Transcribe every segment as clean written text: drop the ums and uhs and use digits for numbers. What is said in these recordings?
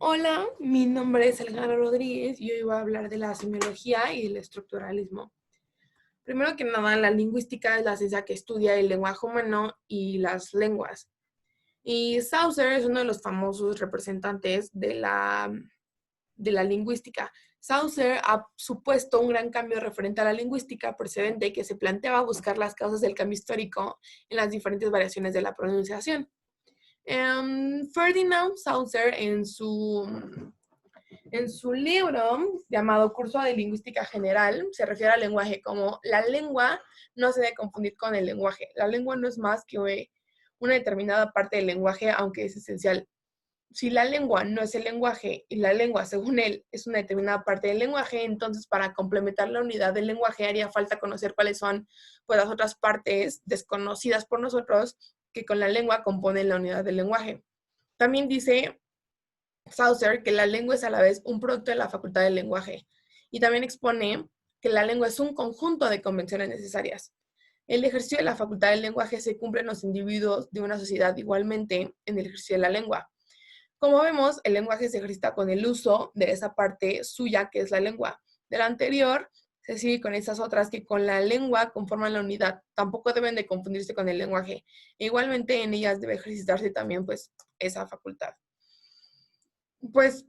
Hola, mi nombre es Elgara Rodríguez y hoy voy a hablar de la semiología y del estructuralismo. Primero que nada, la lingüística es la ciencia que estudia el lenguaje humano y las lenguas. Y Saussure es uno de los famosos representantes de la lingüística. Saussure ha supuesto un gran cambio referente a la lingüística precedente que se planteaba buscar las causas del cambio histórico en las diferentes variaciones de la pronunciación. Ferdinand Saussure en su libro llamado Curso de Lingüística General, se refiere al lenguaje como la lengua no se debe confundir con el lenguaje. La lengua no es más que una determinada parte del lenguaje, aunque es esencial. Si la lengua no es el lenguaje y la lengua, según él, es una determinada parte del lenguaje, entonces para complementar la unidad del lenguaje haría falta conocer cuáles son pues, las otras partes desconocidas por nosotros que con la lengua componen la unidad del lenguaje. También dice Saussure que la lengua es a la vez un producto de la facultad del lenguaje y también expone que la lengua es un conjunto de convenciones necesarias. El ejercicio de la facultad del lenguaje se cumple en los individuos de una sociedad igualmente en el ejercicio de la lengua. Como vemos, el lenguaje se ejercita con el uso de esa parte suya que es la lengua. De la anterior se sigue con esas otras que con la lengua conforman la unidad. Tampoco deben de confundirse con el lenguaje. E igualmente en ellas debe ejercitarse también pues esa facultad. Pues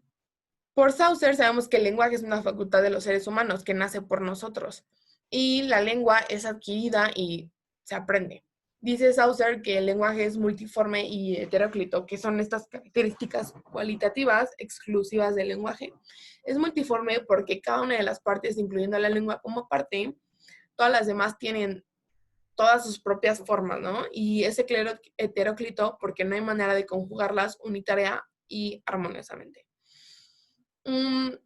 por Saussure sabemos que el lenguaje es una facultad de los seres humanos que nace por nosotros y la lengua es adquirida y se aprende. Dice Saussure que el lenguaje es multiforme y heteróclito, que son estas características cualitativas exclusivas del lenguaje. Es multiforme porque cada una de las partes, incluyendo la lengua como parte, todas las demás tienen todas sus propias formas, ¿no? Y es heteróclito porque no hay manera de conjugarlas unitaria y armoniosamente. Um,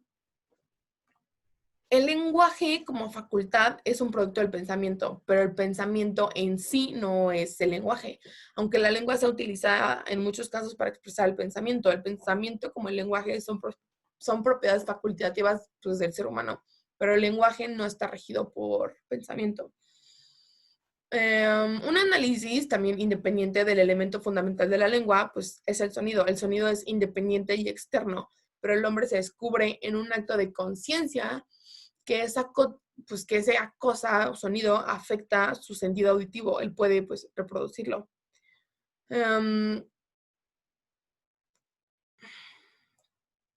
El lenguaje como facultad es un producto del pensamiento, pero el pensamiento en sí no es el lenguaje. Aunque la lengua sea utilizada en muchos casos para expresar el pensamiento como el lenguaje son propiedades facultativas pues, del ser humano, pero el lenguaje no está regido por pensamiento. Un análisis también independiente del elemento fundamental de la lengua, pues es el sonido. El sonido es independiente y externo, pero el hombre se descubre en un acto de conciencia que que esa cosa o sonido afecta su sentido auditivo. Él puede pues reproducirlo. Um,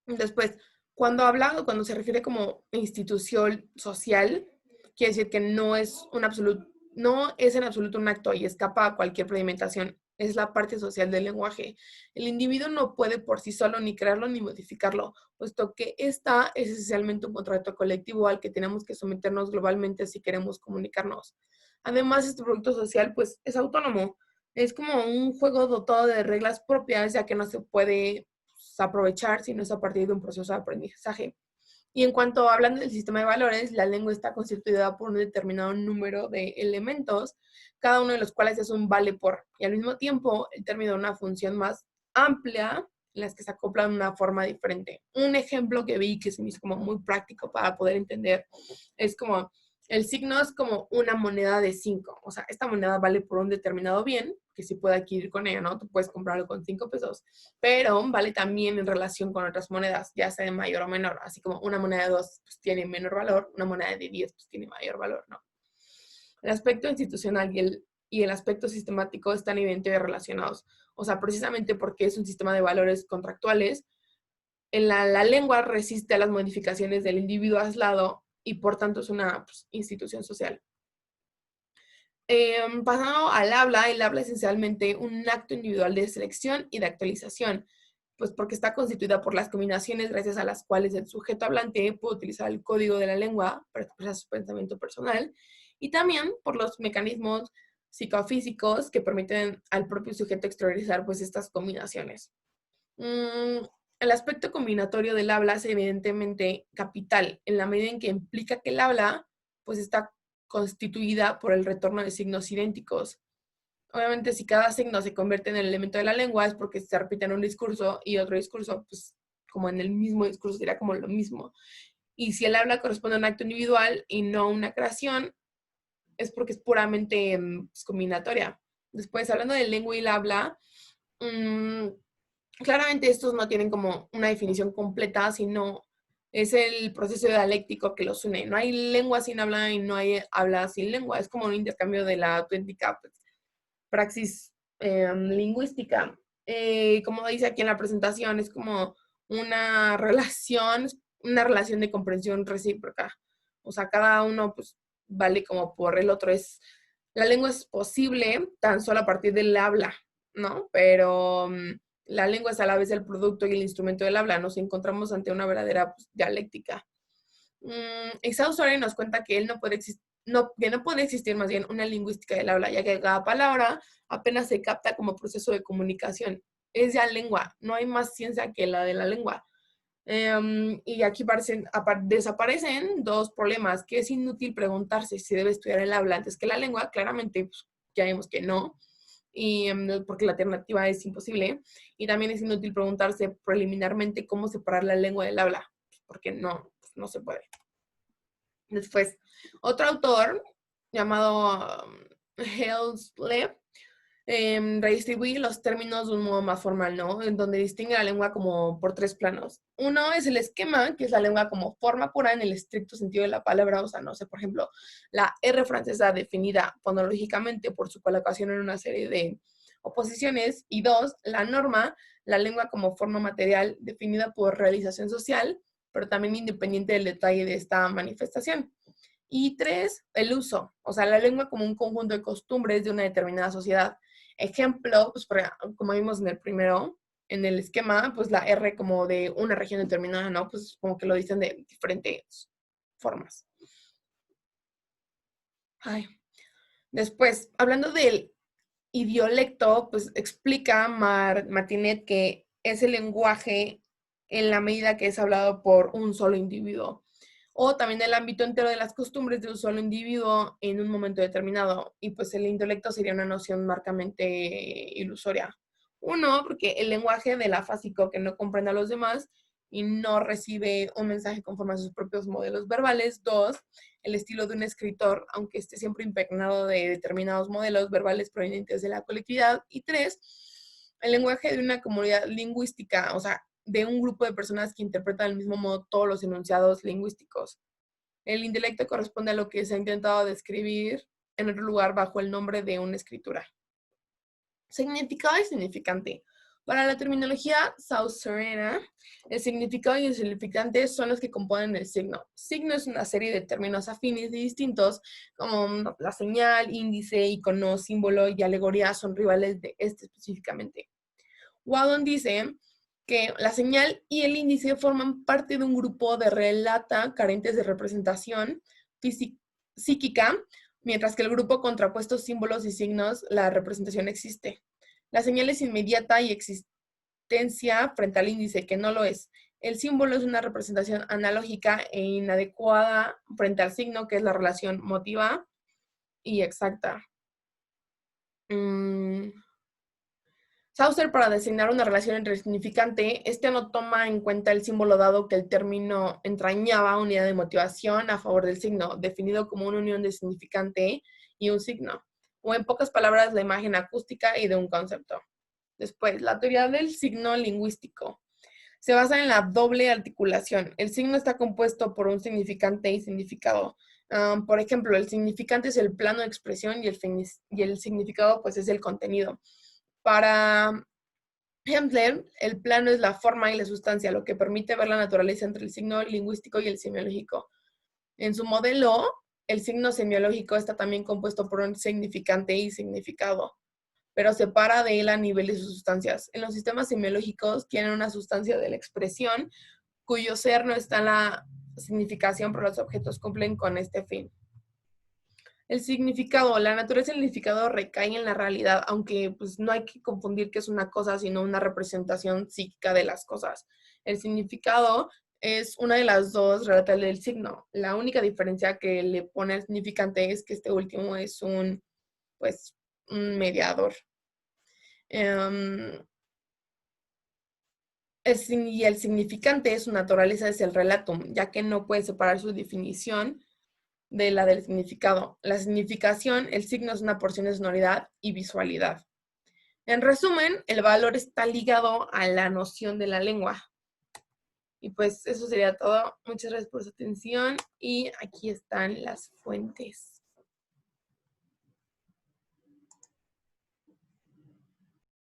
Después, cuando se refiere como institución social, quiere decir que no es en absoluto un acto y escapa a cualquier predimentación. Es la parte social del lenguaje. El individuo no puede por sí solo ni crearlo ni modificarlo, puesto que esta es esencialmente un contrato colectivo al que tenemos que someternos globalmente si queremos comunicarnos. Además, este producto social pues es autónomo. Es como un juego dotado de reglas propias, ya que no se puede aprovechar si no es a partir de un proceso de aprendizaje. Y en cuanto hablando del sistema de valores, la lengua está constituida por un determinado número de elementos, cada uno de los cuales es un vale por, y al mismo tiempo el término de una función más amplia en las que se acoplan de una forma diferente. Un ejemplo que vi que se me hizo como muy práctico para poder entender es como el signo es como una moneda de 5. O sea, esta moneda vale por un determinado bien, que se puede adquirir con ella, ¿no? Tú puedes comprarlo con 5 pesos, pero vale también en relación con otras monedas, ya sea de mayor o menor. Así como una moneda de 2 pues, tiene menor valor, una moneda de 10 pues, tiene mayor valor, ¿no? El aspecto institucional y el aspecto sistemático están evidentemente relacionados. O sea, precisamente porque es un sistema de valores contractuales, la lengua resiste a las modificaciones del individuo aislado y por tanto es una pues, institución social. Pasando al habla, el habla es esencialmente un acto individual de selección y de actualización, pues porque está constituida por las combinaciones gracias a las cuales el sujeto hablante puede utilizar el código de la lengua para expresar su pensamiento personal y también por los mecanismos psicofísicos que permiten al propio sujeto exteriorizar pues estas combinaciones. Mm, el aspecto combinatorio del habla es evidentemente capital, en la medida en que implica que el habla pues está constituida por el retorno de signos idénticos. Obviamente, si cada signo se convierte en el elemento de la lengua es porque se repite en un discurso y otro discurso, pues como en el mismo discurso sería como lo mismo. Y si el habla corresponde a un acto individual y no a una creación, es porque es puramente pues, combinatoria. Después, hablando de lengua y el habla, mmm, Claramente estos no tienen como una definición completa, sino es el proceso dialéctico que los une. No hay lengua sin habla y no hay habla sin lengua. Es como un intercambio de la auténtica pues, praxis lingüística. Como dice aquí en la presentación, es como una relación de comprensión recíproca. O sea, cada uno pues vale como por el otro. La lengua es posible tan solo a partir del habla, ¿no? Pero la lengua es a la vez el producto y el instrumento del habla. Nos encontramos ante una verdadera pues, dialéctica. Saussure nos cuenta que él no puede existir, que no puede existir más bien una lingüística del habla, ya que cada palabra apenas se capta como proceso de comunicación. Es ya lengua, no hay más ciencia que la de la lengua. Y aquí desaparecen dos problemas, que es inútil preguntarse si debe estudiar el habla antes que la lengua, claramente pues, ya vemos que no, y porque la alternativa es imposible, y también es inútil preguntarse preliminarmente cómo separar la lengua del habla, porque no se puede. Después, otro autor llamado Halsey redistribuye los términos de un modo más formal, ¿no? En donde distingue la lengua como por tres planos. Uno es el esquema, que es la lengua como forma pura en el estricto sentido de la palabra, o sea, no sé, por ejemplo, la R francesa definida fonológicamente por su colocación en una serie de oposiciones. Y dos, la norma, la lengua como forma material definida por realización social, pero también independiente del detalle de esta manifestación. Y tres, el uso, o sea, la lengua como un conjunto de costumbres de una determinada sociedad. Ejemplo, pues como vimos en el primero, en el esquema, pues la R como de una región determinada, ¿no? Pues como que lo dicen de diferentes formas. Ay. Después, hablando del idiolecto, pues explica Martinet que es el lenguaje en la medida que es hablado por un solo individuo, o también el ámbito entero de las costumbres de un solo individuo en un momento determinado. Y pues el intelecto sería una noción marcamente ilusoria. Uno, porque el lenguaje del afásico que no comprende a los demás y no recibe un mensaje conforme a sus propios modelos verbales. Dos, el estilo de un escritor, aunque esté siempre impregnado de determinados modelos verbales provenientes de la colectividad. Y tres, el lenguaje de una comunidad lingüística, o sea, de un grupo de personas que interpretan del mismo modo todos los enunciados lingüísticos. El intelecto corresponde a lo que se ha intentado describir en otro lugar bajo el nombre de una escritura. Significado y significante. Para la terminología saussureana, el significado y el significante son los que componen el signo. Signo es una serie de términos afines y distintos, como la señal, índice, icono, símbolo y alegoría son rivales de este específicamente. Wadon dice que la señal y el índice forman parte de un grupo de relata carentes de representación psíquica, mientras que el grupo contrapuestos símbolos y signos, la representación existe. La señal es inmediata y existencia frente al índice, que no lo es. El símbolo es una representación analógica e inadecuada frente al signo, que es la relación motiva y exacta. Saussure, para designar una relación entre el significante, este no toma en cuenta el símbolo dado que el término entrañaba unidad de motivación a favor del signo, definido como una unión de significante y un signo, o en pocas palabras, la imagen acústica y de un concepto. Después, la teoría del signo lingüístico. Se basa en la doble articulación. El signo está compuesto por un significante y significado. Por ejemplo, el significante es el plano de expresión y el significado pues es el contenido. Para Hempler, el plano es la forma y la sustancia, lo que permite ver la naturaleza entre el signo lingüístico y el semiológico. En su modelo, el signo semiológico está también compuesto por un significante y significado, pero separa de él a nivel de sus sustancias. En los sistemas semiológicos tienen una sustancia de la expresión, cuyo ser no está en la significación, pero los objetos cumplen con este fin. El significado, la naturaleza del significado recae en la realidad, aunque pues, no hay que confundir que es una cosa, sino una representación psíquica de las cosas. El significado es una de las dos relativas del signo. La única diferencia que le pone al significante es que este último es un mediador. Y el significante, su naturaleza es el relatum, ya que no puede separar su definición de la del significado. La significación, el signo es una porción de sonoridad y visualidad. En resumen, el valor está ligado a la noción de la lengua. Y pues eso sería todo. Muchas gracias por su atención y aquí están las fuentes.